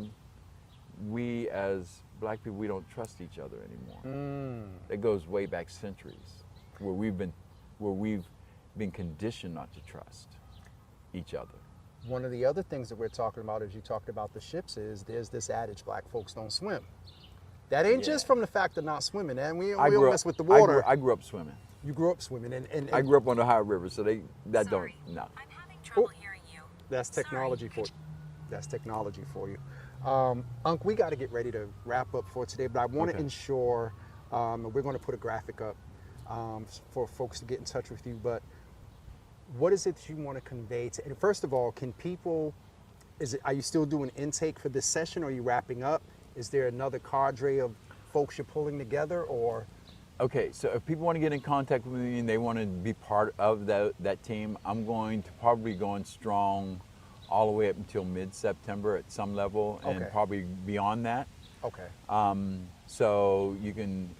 we as Black people, we don't trust each other anymore. That goes way back centuries, where we've been conditioned not to trust each other. one of the other things that we're talking about, as you talked about the ships, is there's this adage: black folks don't swim. That ain't just from the fact of not swimming, and we don't mess with the water. I grew up swimming. You grew up swimming, and I grew up on the Ohio River, so Sorry, no. I'm having trouble hearing you. That's technology Sorry. That's technology for you. Unc, we got to get ready to wrap up for today, but I want to ensure, we're going to put a graphic up for folks to get in touch with you, but what is it that you want to convey to, and first of all, can people, are you still doing intake for this session, or are you wrapping up? Is there another cadre of folks you're pulling together, or? Okay, so if people want to get in contact with me and they want to be part of that team, I'm going to probably go on strong all the way up until mid-September at some level, and probably beyond that. Okay. So you can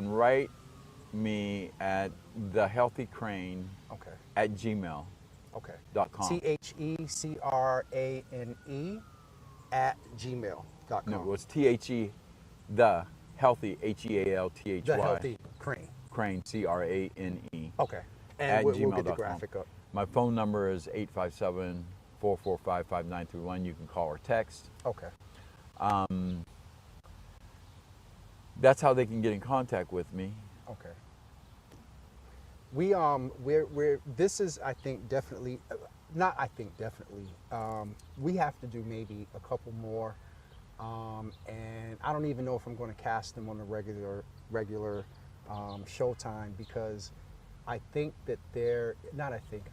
write me at thehealthycrane at gmail.com. Okay. THECRANE at gmail.com. No, it's THE, the healthy, HEALTHY. The healthy crane. Crane, CRANE. Okay. And at we'll gmail.com. get the graphic up. My phone number is 857-445-5931. You can call or text. Okay. That's how they can get in contact with me. Okay. This is, I think, definitely, we have to do maybe a couple more, and I don't even know if I'm going to cast them on a regular showtime, because I think that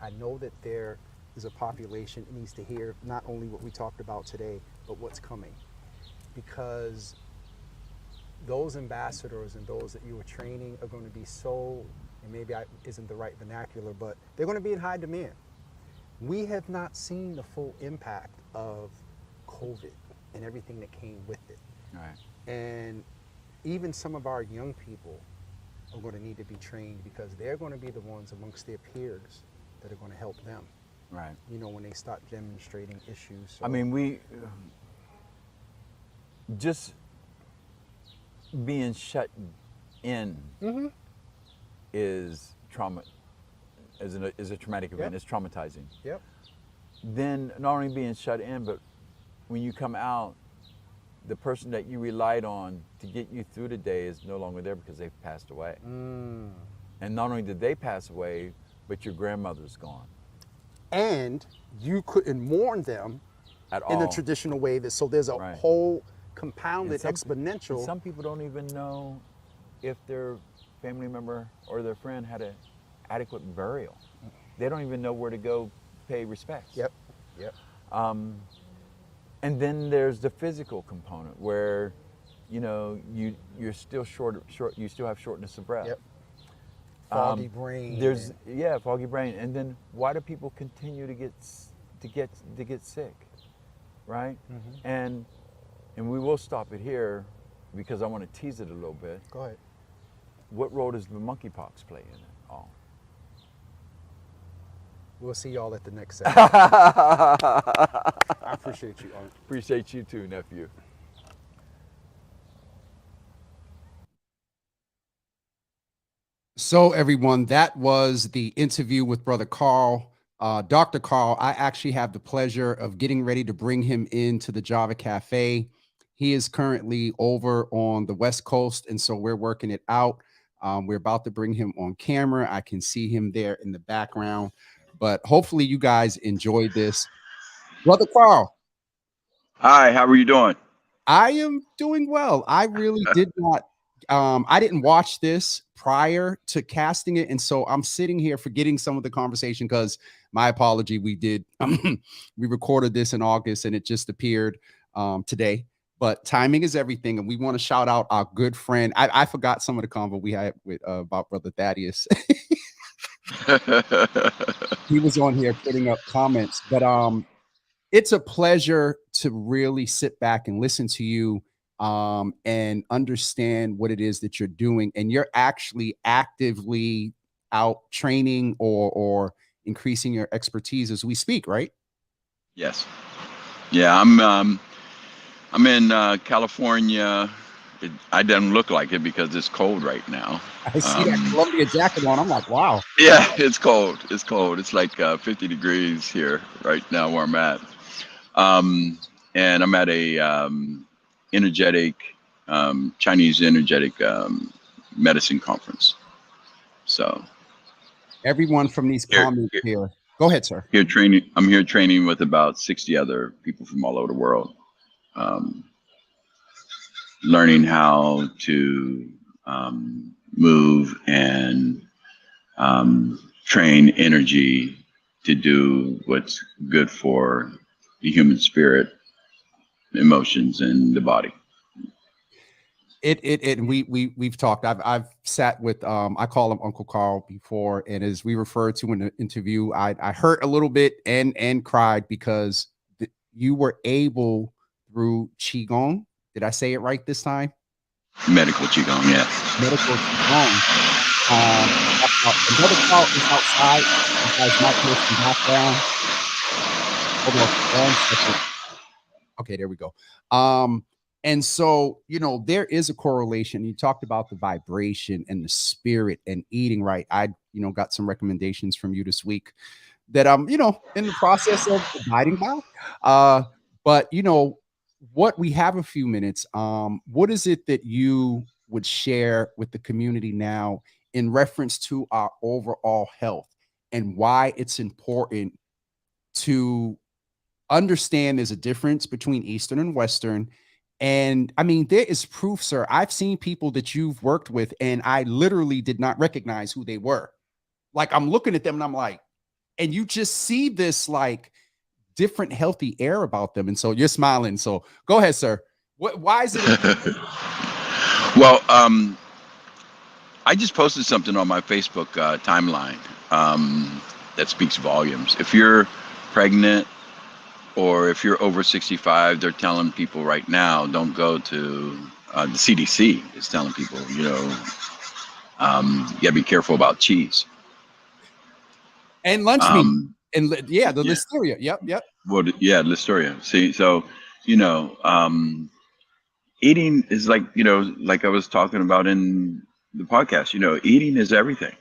I know that there is a population that needs to hear not only what we talked about today, but what's coming, because those ambassadors and those that you are training are going to be so, and maybe isn't the right vernacular, but they're going to be in high demand. We have not seen the full impact of COVID and everything that came with it. Right. And even some of our young people are going to need to be trained, because they're going to be the ones amongst their peers that are going to help them. Right. You know, when they start demonstrating issues. So. I mean, we just being shut in is trauma, is a traumatic event. It's traumatizing. Yep. Then not only being shut in, but when you come out, the person that you relied on to get you through the day is no longer there because they've passed away. And not only did they pass away, but your grandmother's gone. And you couldn't mourn them at all in the traditional way. So there's a whole compounded, exponential. Some people don't even know if their family member or their friend had an adequate burial. They don't even know where to go pay respects. Yep. And then there's the physical component where, you know, you're still you still have shortness of breath. Yep. Foggy brain. Foggy brain. And then why do people continue to get sick, right? And we will stop it here because I want to tease it a little bit. Go ahead. What role does the monkeypox play in it all? We'll see y'all at the next session. I appreciate you, Art. Appreciate you too, nephew. So everyone, that was the interview with Brother Carl. Dr. Carl, I actually have the pleasure of getting ready to bring him into the Java Cafe. He is currently over on the West Coast, and so we're working it out. We're about to bring him on camera. I can see him there in the background, but hopefully you guys enjoyed this. Brother Carl. Hi, how are you doing? I am doing well. I really did not, I didn't watch this prior to casting it. And so I'm sitting here forgetting some of the conversation, because my apology, we recorded this in August and it just appeared today. But timing is everything, and we want to shout out our good friend. I forgot some of the convo we had with about Brother Thaddeus. He was on here putting up comments, but it's a pleasure to really sit back and listen to you and understand what it is that you're doing, and you're actually actively out training or increasing your expertise as we speak, right? Yes. Yeah, I'm in California I don't look like it because it's cold right now. I see that Columbia jacket on. I'm like, wow. Yeah, it's cold. It's cold. It's like 50 degrees here right now where I'm at. And I'm at a energetic Chinese energetic medicine conference. So Everyone from these here, comments here. Go ahead, sir. here training. I'm here training with about 60 other people from all over the world, learning how to move and train energy to do what's good for the human spirit, emotions, and the body. We've talked. I've sat with I call him Uncle Carl before, and as we referred to in the interview, I hurt a little bit and cried because you were able through Qigong. Did I say it right this time? Medical Qigong, yeah. Medical Qigong. Another Carl is outside. You guys might hear some background. Hold on 1 second. Okay, there we go. And so, there is a correlation. You talked about the vibration and the spirit and eating right. I, got some recommendations from you this week that I'm, in the process of abiding by. But what we have a few minutes. What is it that you would share with the community now in reference to our overall health and why it's important to understand there's a difference between Eastern and Western? And I mean, there is proof, sir. I've seen people that you've worked with, and I literally did not recognize who they were. Like, I'm looking at them and I'm like, and you just see this like different healthy air about them. And so you're smiling. So go ahead, sir. Why is it? Well, I just posted something on my Facebook timeline that speaks volumes. If you're pregnant, or if you're over 65, they're telling people right now, don't go to the CDC is telling people, you gotta be careful about cheese. And lunch meat. And yeah, the listeria. Yep. Well, yeah, listeria. See, so, eating is like, like I was talking about in the podcast, eating is everything.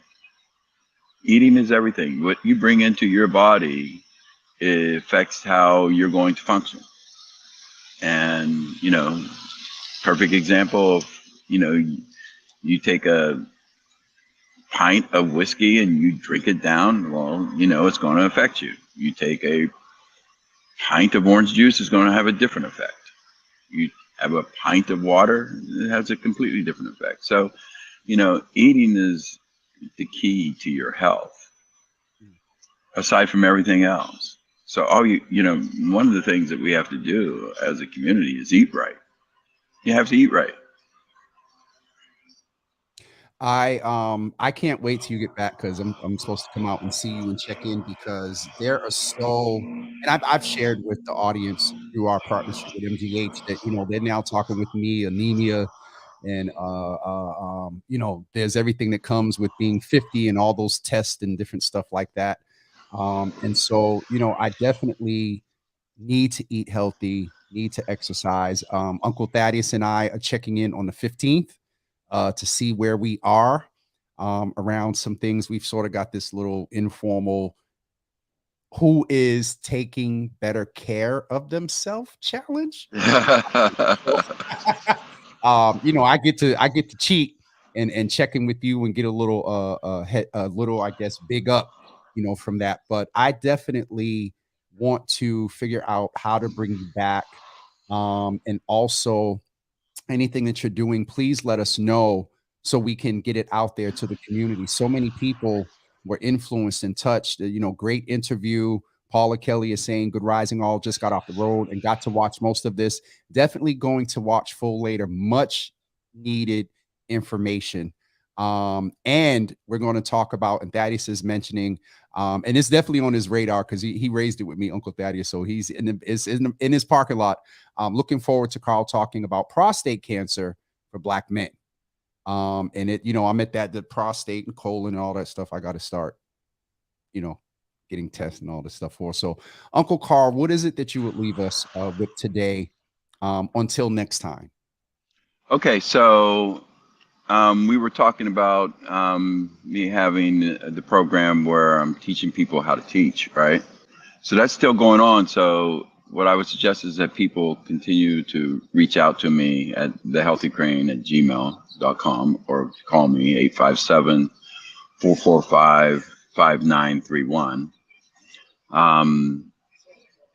Eating is everything. What you bring into your body, it affects how you're going to function. And, perfect example of, you take a pint of whiskey and you drink it down, well, it's going to affect you. You take a pint of orange juice, it's going to have a different effect. You have a pint of water, it has a completely different effect. So, eating is the key to your health, aside from everything else. So one of the things that we have to do as a community is eat right. You have to eat right. I can't wait till you get back because I'm supposed to come out and see you and check in because there are and I've shared with the audience through our partnership with MGH that they're now talking with me anemia and there's everything that comes with being 50 and all those tests and different stuff like that. And so I definitely need to eat healthy, need to exercise. Uncle Thaddeus and I are checking in on the 15th. To see where we are around some things. We've sort of got this little informal who is taking better care of themselves challenge. I get to cheat and check in with you and get a little I guess big up from that. But I definitely want to figure out how to bring you back, and also anything that you're doing, please let us know so we can get it out there to the community. So many people were influenced and touched. Great interview. Paula Kelly is saying, good rising all, just got off the road and got to watch most of this. Definitely going to watch full later. Much needed information. And we're going to talk about, and Thaddeus is mentioning, and it's definitely on his radar because he raised it with me, Uncle Thaddeus. So he's in his parking lot. Looking forward to Carl talking about prostate cancer for Black men. And I'm at the prostate and colon and all that stuff. I got to start, getting tests and all this stuff for. So Uncle Carl, what is it that you would leave us with today, until next time? Okay, so we were talking about me having the program where I'm teaching people how to teach, right? So that's still going on. So what I would suggest is that people continue to reach out to me at thehealthycrane@gmail.com or call me 857-445-5931.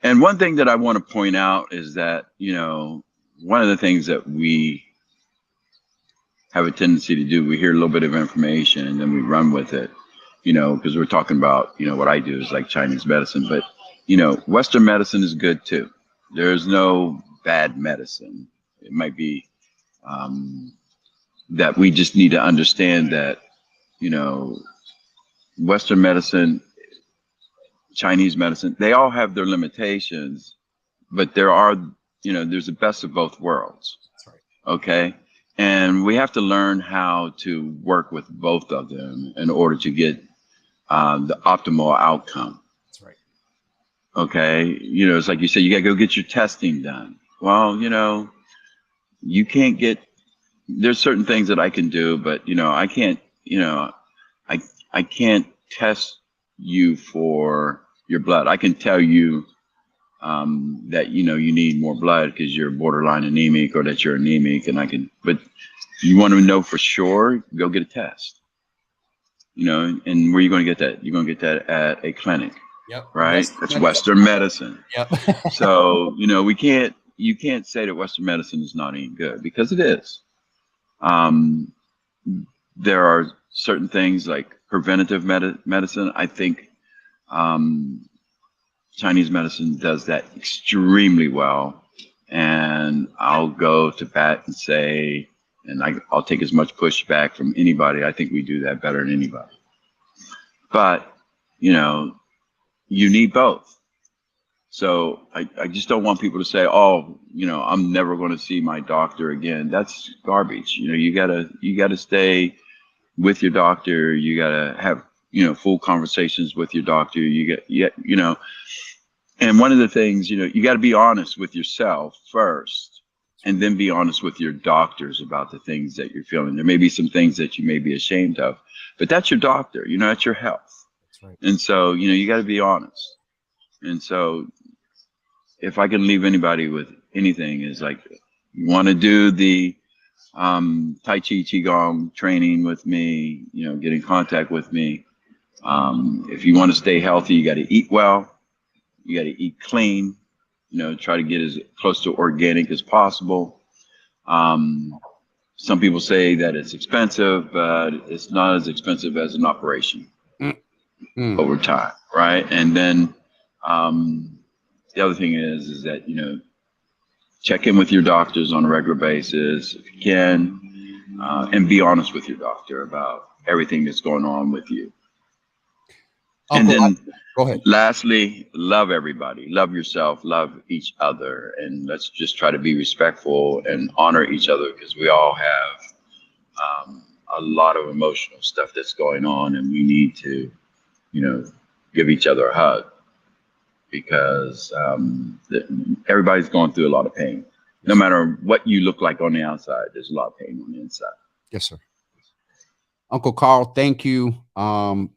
And one thing that I want to point out is that, one of the things that we have a tendency to do, we hear a little bit of information and then we run with it, because we're talking about, what I do is like Chinese medicine, but, Western medicine is good too. There's no bad medicine. It might be that we just need to understand that, Western medicine, Chinese medicine, they all have their limitations, but there's the best of both worlds. That's right. Okay. And we have to learn how to work with both of them in order to get the optimal outcome. That's right. Okay. It's like you said, you got to go get your testing done. Well, you can't there's certain things that I can do, but, I can't, I can't test you for your blood. I can tell you that you need more blood because you're borderline anemic or that you're anemic, but you want to know for sure, go get a test. And where are you going to get that? You're going to get that at a clinic. Yep. Right? That's Western medicine. Yep. So, you can't say that Western medicine is not any good, because it is. There are certain things like preventative medicine. I think Chinese medicine does that extremely well, and I'll go to bat and say, and I'll take as much pushback from anybody. I think we do that better than anybody. But, you need both. So I just don't want people to say, oh, I'm never going to see my doctor again. That's garbage. You gotta stay with your doctor. You gotta have, full conversations with your doctor. And one of the things, you got to be honest with yourself first, and then be honest with your doctors about the things that you're feeling. There may be some things that you may be ashamed of, but that's your doctor, that's your health. That's right. And so, you got to be honest. And so if I can leave anybody with anything, is like, you want to do the Tai Chi Qigong training with me, get in contact with me. If you want to stay healthy, you got to eat well. You got to eat clean, try to get as close to organic as possible. Some people say that it's expensive, but it's not as expensive as an operation over time, right? And then the other thing is that, check in with your doctors on a regular basis if you can, and be honest with your doctor about everything that's going on with you. And then go ahead. Lastly, love everybody, love yourself, love each other, and let's just try to be respectful and honor each other, because we all have a lot of emotional stuff that's going on, and we need to, give each other a hug, because everybody's going through a lot of pain. No matter what you look like on the outside, there's a lot of pain on the inside. Yes, sir. Uncle Carl, thank you.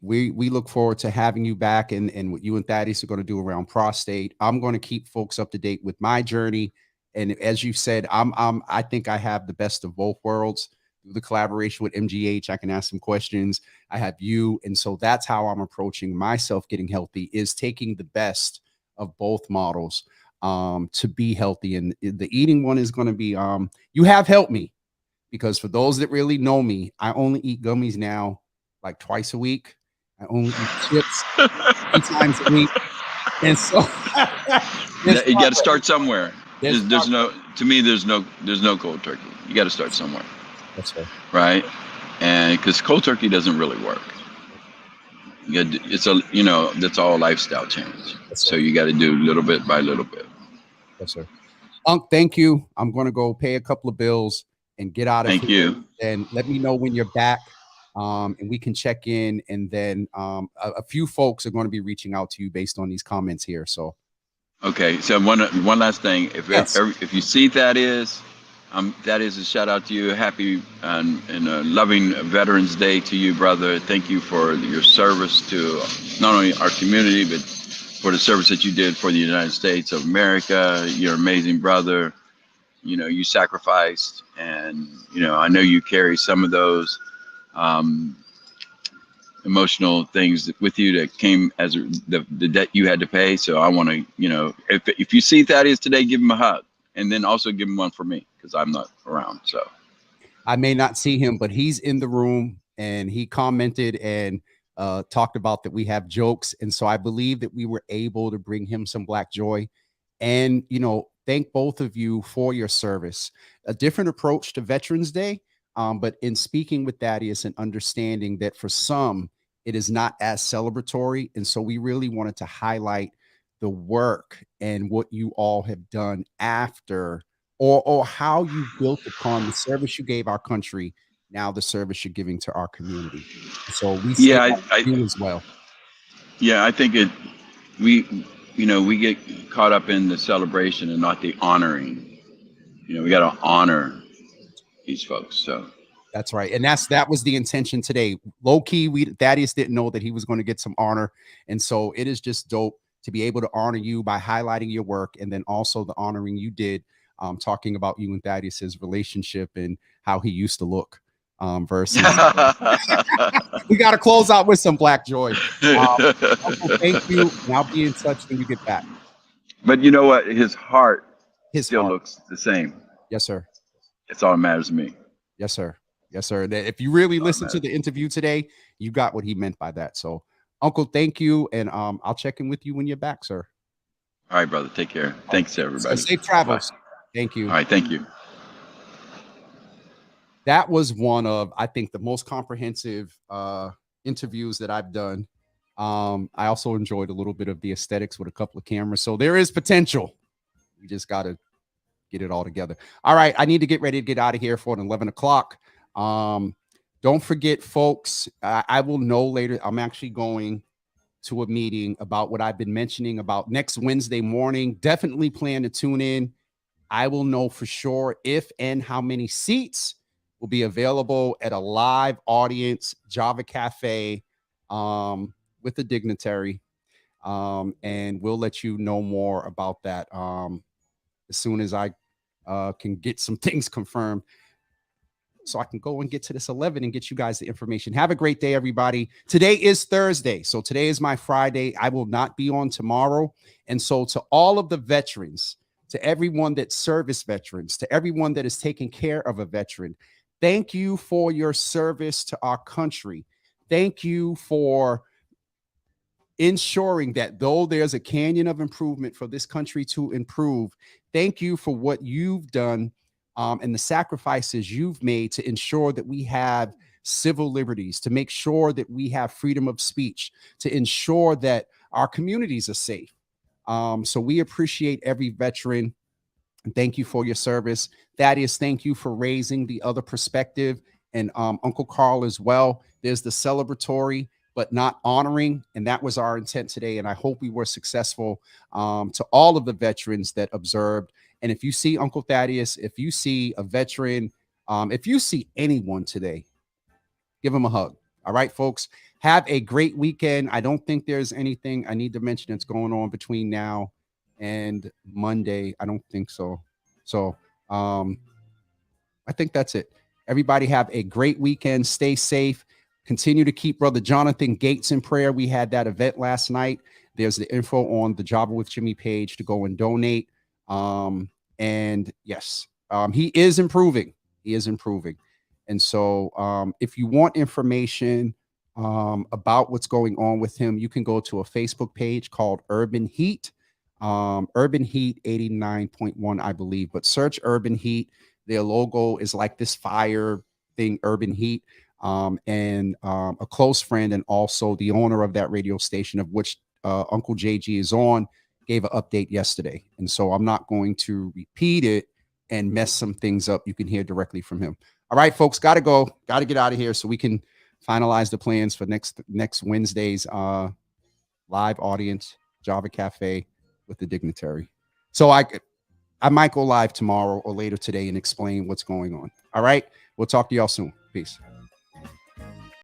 We look forward to having you back, and what you and Thaddeus are going to do around prostate. I'm going to keep folks up to date with my journey. And as you said, I think I have the best of both worlds. Through the collaboration with MGH, I can ask some questions. I have you. And so that's how I'm approaching myself getting healthy, is taking the best of both models to be healthy. And the eating one is going to be, you have helped me. Because for those that really know me, I only eat gummies now like twice a week. I only eat chips 3 times a week. And so you got to start somewhere. There's no cold turkey. You got to start somewhere. That's right. Right? And because cold turkey doesn't really work. That's all lifestyle change. So you got to do little bit by little bit. Yes, sir. Unc, thank you. I'm going to go pay a couple of bills and get out of here. Thank you. And let me know when you're back, and we can check in. And then a few folks are going to be reaching out to you based on these comments here. So, okay. So one last thing, if you see Thaddeus, That is a shout out to you. Happy and a loving Veterans Day to you, brother. Thank you for your service to not only our community, but for the service that you did for the United States of America. You're an amazing brother. You know, you sacrificed, and you know, I know you carry some of those um, emotional things with you that came as the debt you had to pay. So I want to, you know, if you see Thaddeus today, give him a hug, and then also give him one for me because I'm not around. So I may not see him, but he's in the room, and he commented and talked about that we have jokes. And so I believe that we were able to bring him some black joy. And, you know, thank both of you for your service. A different approach to Veterans Day, but in speaking with Thaddeus and understanding that for some, it is not as celebratory. And so we really wanted to highlight the work and what you all have done after, or how you built upon the service you gave our country, now the service you're giving to our community. So we say yeah, that to you as well. I think we, you know, we get caught up in the celebration and not the honoring. You know, we got to honor these folks. So That's right. And that was the intention today. Low key, Thaddeus didn't know that he was going to get some honor. And so it is just dope to be able to honor you by highlighting your work, and then also the honoring you did, talking about you and Thaddeus's relationship and how he used to look. Versus we got to close out with some black joy. Uncle, thank you. And I'll be in touch when you get back. but you know what? His heart His still heart. looks the same. Yes, sir. It's all that matters to me. Yes, sir. Yes, sir. If you really listen to the interview today, you got what he meant by that. So, Uncle, thank you. And I'll check in with you when you're back, sir. All right, brother. Take care. Thanks, everybody. Safe travels. Bye. Thank you. All right. Thank you. That was one of, I think, the most comprehensive interviews that I've done. I also enjoyed a little bit of the aesthetics with a couple of cameras. So there is potential. You just got to get it all together. All right. I need to get ready to get out of here for 11 o'clock. Don't forget, folks, I will know later. I'm actually going to a meeting about what I've been mentioning about next Wednesday morning. Definitely plan to tune in. I will know for sure if and how many seats will be available at a live audience Java Cafe with the dignitary. And we'll let you know more about that as soon as I can get some things confirmed, so I can go and get to this 11 and get you guys the information. Have a great day, everybody. Today is Thursday, so today is my Friday. I will not be on tomorrow. And so to all of the veterans, to everyone that service veterans, to everyone that is taking care of a veteran, thank you for your service to our country. Thank you for ensuring that though there's a canyon of improvement for this country to improve, thank you for what you've done and the sacrifices you've made to ensure that we have civil liberties, to make sure that we have freedom of speech, to ensure that our communities are safe. So we appreciate every veteran. And thank you for your service. Thaddeus, thank you for raising the other perspective. And Uncle Carl as well. There's the celebratory, but not honoring. And that was our intent today. And I hope we were successful to all of the veterans that observed. And if you see Uncle Thaddeus, if you see a veteran, if you see anyone today, give them a hug. All right, folks, have a great weekend. I don't think there's anything I need to mention that's going on between now and Monday. I don't think so. So I think that's it. Everybody have a great weekend. Stay safe. Continue to keep Brother Jonathan Gates in prayer. We had that event last night. There's the info on the Java with Jimmy page to go and donate. And yes, he is improving. He is improving. And so if you want information about what's going on with him, you can go to a Facebook page called Urban Heat. Urban Heat 89.1, I believe, but search Urban Heat. Their logo is like this fire thing, Urban Heat. And a close friend and also the owner of that radio station, of which Uncle JG is on, gave an update yesterday. And so I'm not going to repeat it and mess some things up. You can hear directly from him. All right, folks, got to go. Got to get out of here so we can finalize the plans for next Wednesday's live audience, Java Cafe with the dignitary. So I might go live tomorrow or later today and explain what's going on. All right. We'll talk to y'all soon. Peace.